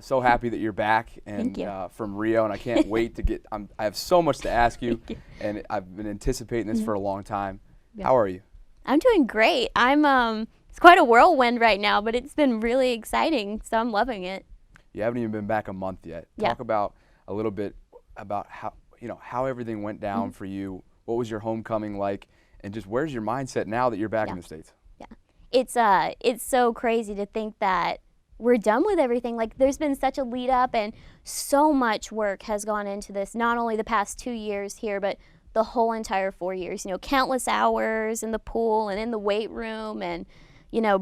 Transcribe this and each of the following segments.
So happy that you're back and from Rio, and I can't wait to get. I have so much to ask you, and I've been anticipating this for a long time. Yeah. How are you? I'm doing great. It's quite a whirlwind right now, but it's been really exciting, so I'm loving it. You haven't even been back a month yet. Yeah. Talk about a little bit about how everything went down for you. What was your homecoming like, and just where's your mindset now that you're back in the States? Yeah, it's so crazy to think that we're done with everything. Like, there's been such a lead up, and so much work has gone into this, not only the past 2 years here, but the whole entire 4 years. Countless hours in the pool and in the weight room, and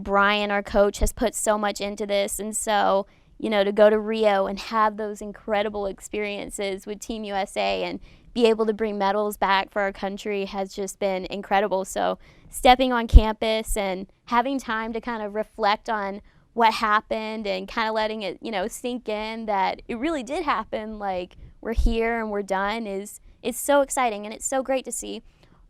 Brian, our coach, has put so much into this. And so to go to Rio and have those incredible experiences with Team USA and be able to bring medals back for our country has just been incredible. So stepping on campus and having time to kind of reflect on what happened and kind of letting it, sink in that it really did happen, like we're here and we're done, it's so exciting. And it's so great to see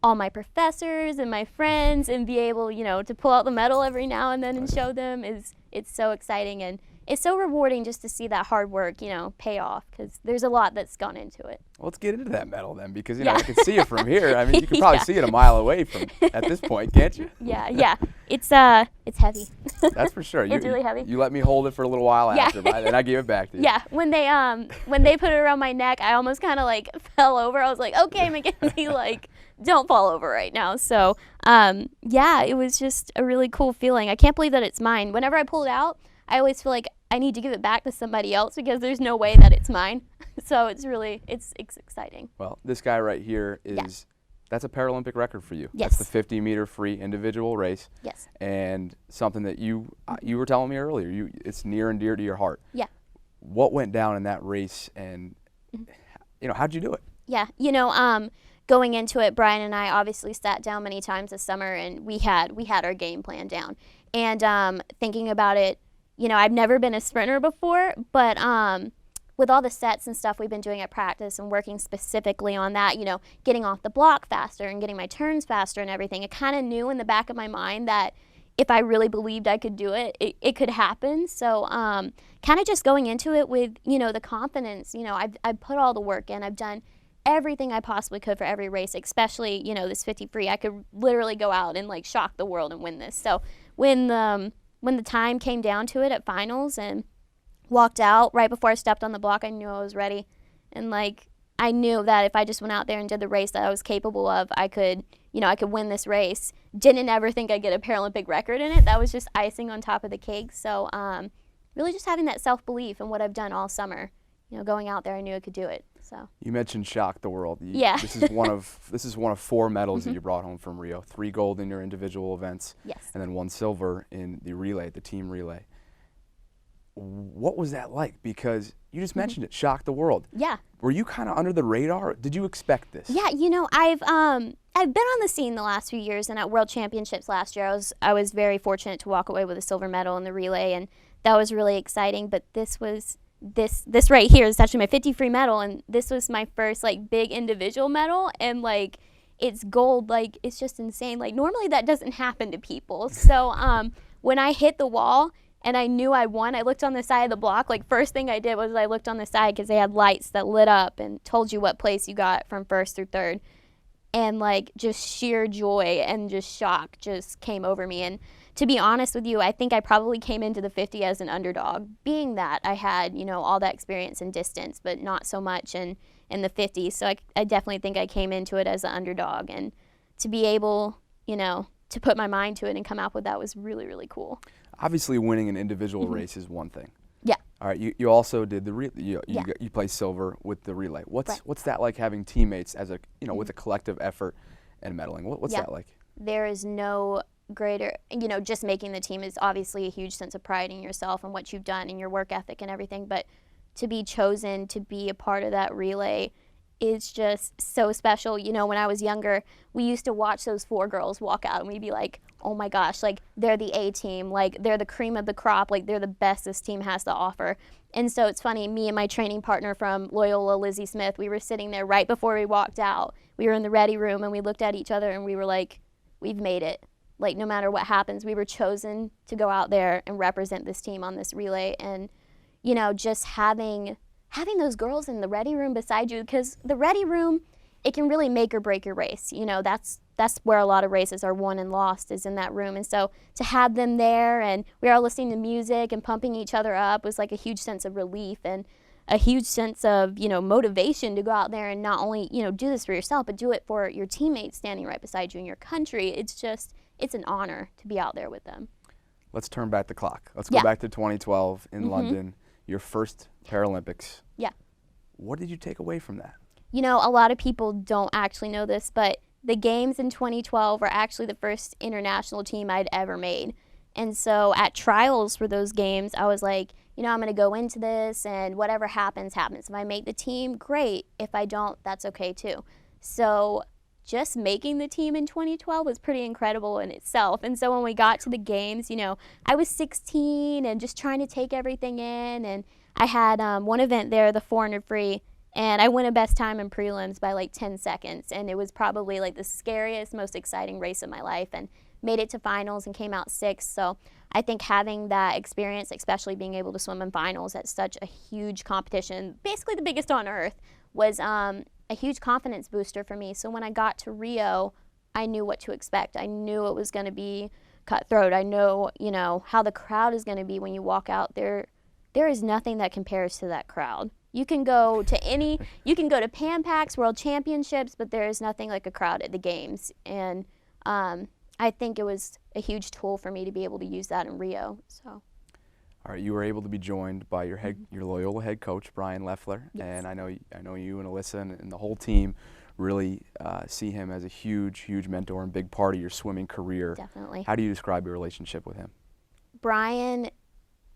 all my professors and my friends and be able, to pull out the medal every now and then and show them. It's so exciting, and it's so rewarding just to see that hard work, pay off, because there's a lot that's gone into it. Well, let's get into that medal then, because I can see it from here. I mean, you can probably see it a mile away from at this point, can't you? Yeah. It's heavy. That's for sure. It's really heavy. You let me hold it for a little while after, but then I gave it back to you. Yeah, when they put it around my neck, I almost kind of fell over. I was like, okay, McKenzie, don't fall over right now. So it was just a really cool feeling. I can't believe that it's mine. Whenever I pull it out, I always feel like I need to give it back to somebody else because there's no way that it's mine. So it's exciting. Well, this guy right here that's a Paralympic record for you. Yes. That's the 50-meter free individual race. Yes. And something that you were telling me earlier, it's near and dear to your heart. Yeah. What went down in that race, and how'd you do it? Yeah. Going into it, Brian and I obviously sat down many times this summer, and we had our game plan down. And thinking about it, I've never been a sprinter before, but with all the sets and stuff we've been doing at practice and working specifically on that, getting off the block faster and getting my turns faster and everything, I kind of knew in the back of my mind that if I really believed I could do it, it could happen. So kind of just going into it with, the confidence, I've put all the work in. I've done everything I possibly could for every race, especially, this 50 free. I could literally go out and shock the world and win this. So when the time came down to it at finals and walked out right before I stepped on the block, I knew I was ready. And I knew that if I just went out there and did the race that I was capable of, I could win this race. Didn't ever think I'd get a Paralympic record in it. That was just icing on top of the cake. So really just having that self-belief in what I've done all summer. Going out there, I knew I could do it. So you mentioned shock the world. Yeah. This is one of 4 medals that you brought home from Rio. 3 gold in your individual events. Yes. And then 1 silver in the relay, the team relay. What was that like? Because you just mentioned it, shocked the world. Yeah. Were you kind of under the radar? Did you expect this? Yeah, I've been on the scene the last few years, and at World Championships last year, I was very fortunate to walk away with a silver medal in the relay, and that was really exciting. But this right here is actually my 50 free medal, and this was my first big individual medal, and it's gold. It's just insane. Normally that doesn't happen to people. So when I hit the wall and I knew I won, I looked on the side of the block. First thing I did was I looked on the side because they had lights that lit up and told you what place you got from first through third. And just sheer joy and just shock just came over me. And to be honest with you, I think I probably came into the 50 as an underdog, being that I had, all that experience in distance, but not so much in the 50. So I definitely think I came into it as an underdog. And to be able, to put my mind to it and come out with that was really, really cool. Obviously, winning an individual race is one thing. Yeah. All right. You also did you play silver with the relay. What's that like, having teammates as with a collective effort and medaling? What's that like? There is no greater, just making the team is obviously a huge sense of pride in yourself and what you've done and your work ethic and everything. But to be chosen to be a part of that relay is just so special. When I was younger, we used to watch those 4 girls walk out and we'd be like, oh my gosh, they're the A team, they're the cream of the crop, they're the best this team has to offer. And so it's funny, me and my training partner from Loyola, Lizzie Smith, we were sitting there right before we walked out. We were in the ready room and we looked at each other and we were like, we've made it. No matter what happens, we were chosen to go out there and represent this team on this relay. And you know, just having those girls in the ready room beside you, because the ready room, it can really make or break your race. You know, that's where a lot of races are won and lost, is in that room. And so to have them there, and we are listening to music and pumping each other up, was like a huge sense of relief and a huge sense of, you know, motivation to go out there and not only, you know, do this for yourself, but do it for your teammates standing right beside you in your country. It's an honor to be out there with them. Let's turn back the clock. Let's go back to 2012 in London, your first Paralympics. Yeah. What did you take away from that? You know, a lot of people don't actually know this, but the games in 2012 were actually the first international team I'd ever made. And so at trials for those games, I was like, you know, I'm going to go into this, and whatever happens, happens. If I make the team, great. If I don't, that's okay too. So just making the team in 2012 was pretty incredible in itself. And so when we got to the games, you know, I was 16 and just trying to take everything in. And I had one event there, the 400 free, and I won a best time in prelims by like 10 seconds. And it was probably like the scariest, most exciting race of my life, and made it to finals and came out 6th. So I think having that experience, especially being able to swim in finals at such a huge competition, basically the biggest on earth, was a huge confidence booster for me. So when I got to Rio, I knew what to expect. I knew it was going to be cutthroat. I know, you know, how the crowd is going to be when you walk out there. There is nothing that compares to that crowd. You can go to you can go to Pan Pacs, World Championships, but there is nothing like a crowd at the games. And I think it was a huge tool for me to be able to use that in Rio. So. All right, you were able to be joined by your Loyola head coach, Brian Leffler, and I know you and Alyssa and the whole team really see him as a huge mentor and big part of your swimming career. Definitely. How do you describe your relationship with him? Brian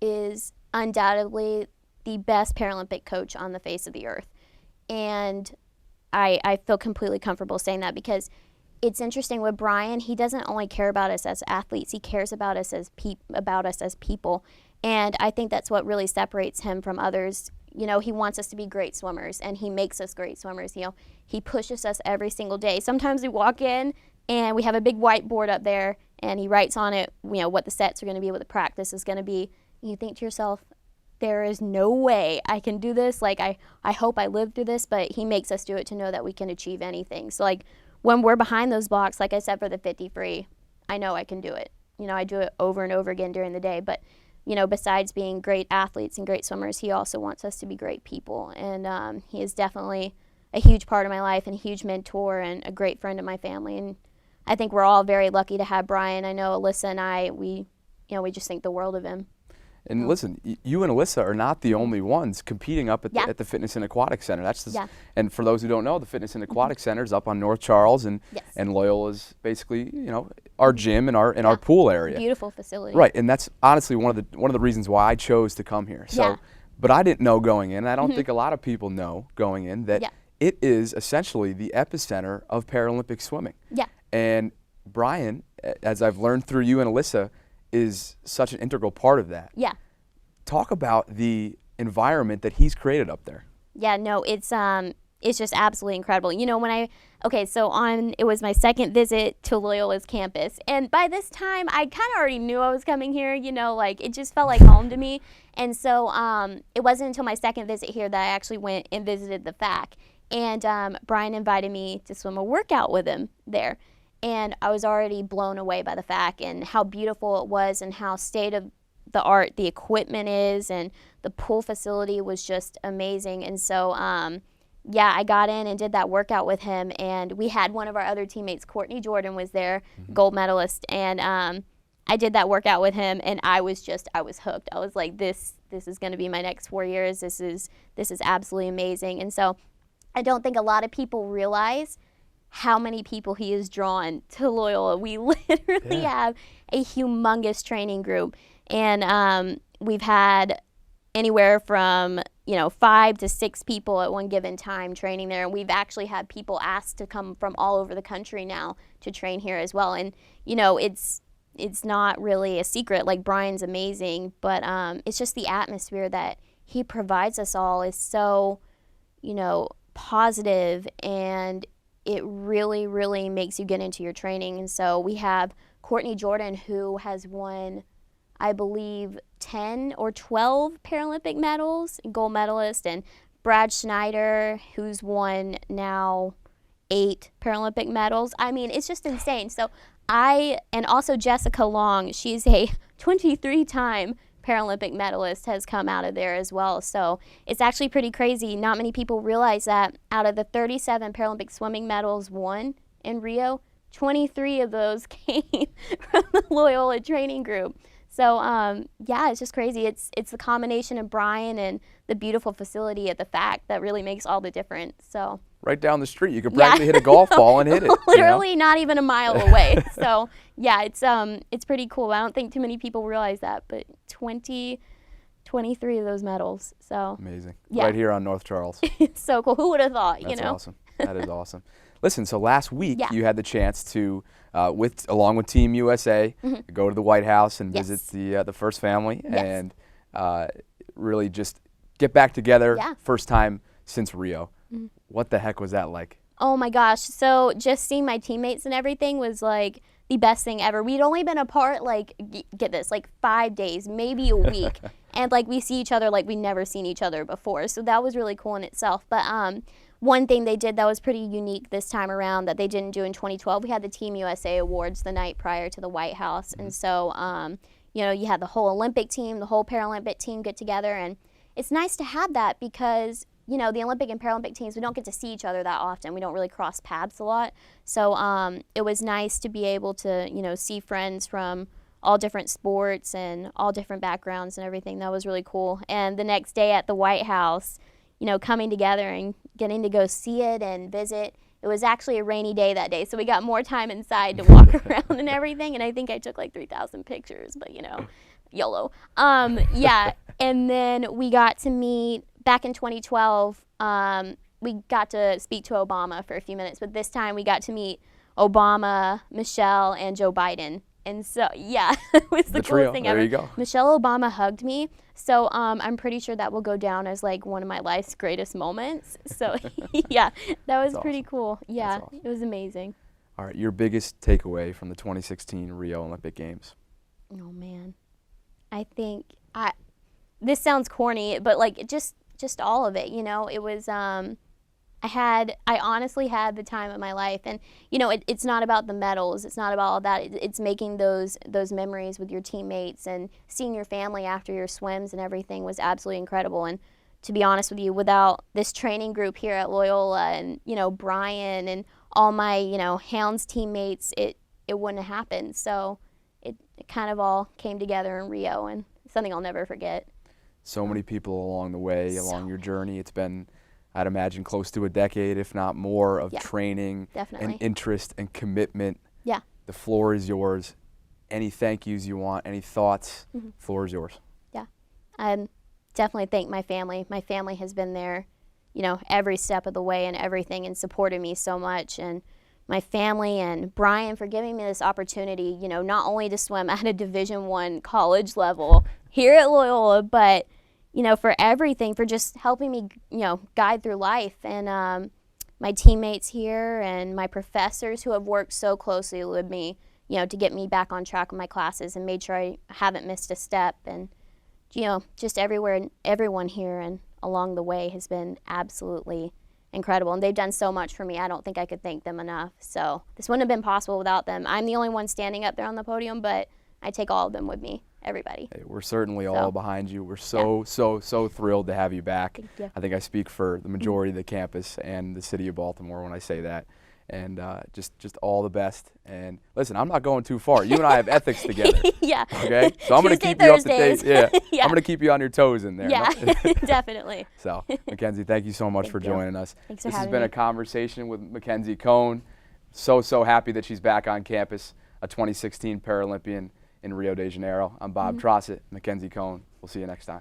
is undoubtedly the best Paralympic coach on the face of the earth, and I feel completely comfortable saying that, because it's interesting with Brian. He doesn't only care about us as athletes; he cares about us as people. And I think that's what really separates him from others. You know, he wants us to be great swimmers, and he makes us great swimmers. You know, he pushes us every single day. Sometimes we walk in and we have a big whiteboard up there, and he writes on it, you know, what the sets are going to be, what the practice is going to be. And you think to yourself, there is no way I can do this. Like, I hope I live through this, but he makes us do it to know that we can achieve anything. So, like, when we're behind those blocks, like I said, for the 50 free, I know I can do it. You know, I do it over and over again during the day, but you know, besides being great athletes and great swimmers, he also wants us to be great people. And he is definitely a huge part of my life and a huge mentor and a great friend of my family. And I think we're all very lucky to have Brian. I know Alyssa and I, we just think the world of him. And listen, you and Alyssa are not the only ones competing up at the Fitness and Aquatic Center. And for those who don't know, the Fitness and Aquatic Center is up on North Charles, and Loyola is basically, you know, our gym and our pool area. Beautiful facility. Right, and that's honestly one of the reasons why I chose to come here. So, but I didn't know going in, and I don't think a lot of people know going in, that it is essentially the epicenter of Paralympic swimming. Yeah. And Brian, as I've learned through you and Alyssa, is such an integral part of that. Yeah. Talk about the environment that he's created up there. Yeah, no, it's just absolutely incredible. You know, it was my second visit to Loyola's campus, and by this time I kind of already knew I was coming here. You know, like, it just felt like home to me. And so it wasn't until my second visit here that I actually went and visited the FAC, and Brian invited me to swim a workout with him there. And I was already blown away by the FAC and how beautiful it was, and how state of the art the equipment is, and the pool facility was just amazing. And so, I got in and did that workout with him, and we had one of our other teammates, Courtney Jordan, was there, gold medalist, and I did that workout with him, and I was hooked. I was like, this is going to be my next 4 years. This is absolutely amazing. And so, I don't think a lot of people realize how many people he has drawn to Loyola. We literally have a humongous training group, and we've had anywhere from 5 to 6 people at one given time training there, and we've actually had people asked to come from all over the country now to train here as well. And it's not really a secret, like, Brian's amazing, but it's just the atmosphere that he provides us all is so positive, and it really, really makes you get into your training. And so we have Courtney Jordan, who has won, I believe, 10 or 12 Paralympic medals, gold medalist, and Brad Schneider, who's won now 8 Paralympic medals. I mean, it's just insane. So and also Jessica Long, she's a 23-time Paralympic medalist, has come out of there as well. So it's actually pretty crazy. Not many people realize that out of the 37 Paralympic swimming medals won in Rio, 23 of those came from the Loyola training group. So yeah, it's just crazy. It's the combination of Brian and the beautiful facility at the fact that really makes all the difference. So right down the street, you could practically hit a golf ball and hit it. Literally not even a mile away. So yeah, it's pretty cool. I don't think too many people realize that, but 23 of those medals. So amazing. Yeah. Right here on North Charles. It's so cool. Who would have thought? That's you know? awesome. That is awesome. Listen, so last week you had the chance to, along with Team USA, go to the White House and visit the first family and really just get back together. First time since Rio. What the heck was that like? Oh my gosh. So just seeing my teammates and everything was like the best thing ever. We'd only been apart, like, get this, like 5 days, maybe a week. And like we see each other like we'd never seen each other before. So that was really cool in itself. But one thing they did that was pretty unique this time around that they didn't do in 2012, we had the Team USA Awards the night prior to the White House. And so, you know, you had the whole Olympic team, the whole Paralympic team get together. And it's nice to have that because, you know, the Olympic and Paralympic teams, we don't get to see each other that often. We don't really cross paths a lot. So it was nice to be able to, you know, see friends from all different sports and all different backgrounds and everything. That was really cool. And the next day at the White House, you know, coming together and getting to go see it and visit. It was actually a rainy day that day, so we got more time inside to walk around and everything. And I think I took like 3,000 pictures, but you know, YOLO. Yeah, and then we got to meet, back in 2012, we got to speak to Obama for a few minutes, but this time we got to meet Obama, Michelle, and Joe Biden. And so, yeah, it was the coolest thing ever. There you go. Michelle Obama hugged me, so I'm pretty sure that will go down as like one of my life's greatest moments. So, yeah, that was pretty cool. Yeah, awesome. It was amazing. All right, your biggest takeaway from the 2016 Rio Olympic Games? Oh, man. I think, this sounds corny, but like just all of it, you know, it was, I honestly had the time of my life, and you know, it's not about the medals, it's not about all that, it's making those memories with your teammates and seeing your family after your swims and everything was absolutely incredible. And to be honest with you, without this training group here at Loyola and, you know, Brian and all my, you know, Hounds teammates, it wouldn't have happened. So it kind of all came together in Rio, and something I'll never forget. So many people along the way, along your journey. It's been, I'd imagine, close to a decade, if not more, of training and interest and commitment. Yeah. The floor is yours. Any thank yous you want, any thoughts, floor is yours. Yeah. Definitely thank my family. My family has been there, you know, every step of the way and everything, and supported me so much. And my family and Brian for giving me this opportunity, you know, not only to swim at a Division I college level here at Loyola, but you know, for everything, for just helping me, you know, guide through life. And my teammates here and my professors who have worked so closely with me, you know, to get me back on track with my classes and made sure I haven't missed a step. And, you know, just everyone here and along the way has been absolutely incredible. And they've done so much for me. I don't think I could thank them enough. So this wouldn't have been possible without them. I'm the only one standing up there on the podium, but I take all of them with me. Everybody. Hey, we're certainly all behind you. We're so thrilled to have you back. Thank you. I think I speak for the majority of the campus and the city of Baltimore when I say that. And just all the best. And listen, I'm not going too far. You and I have ethics together. Yeah. Okay. So I'm going to keep you up to date. Yeah. I'm going to keep you on your toes in there. Yeah. Definitely. So, McKenzie, thank you so much for joining us. Thanks for this having has been me. a conversation with McKenzie Coan. So happy that she's back on campus, a 2016 Paralympian in Rio de Janeiro. I'm Bob Trosset, McKenzie Coan. We'll see you next time.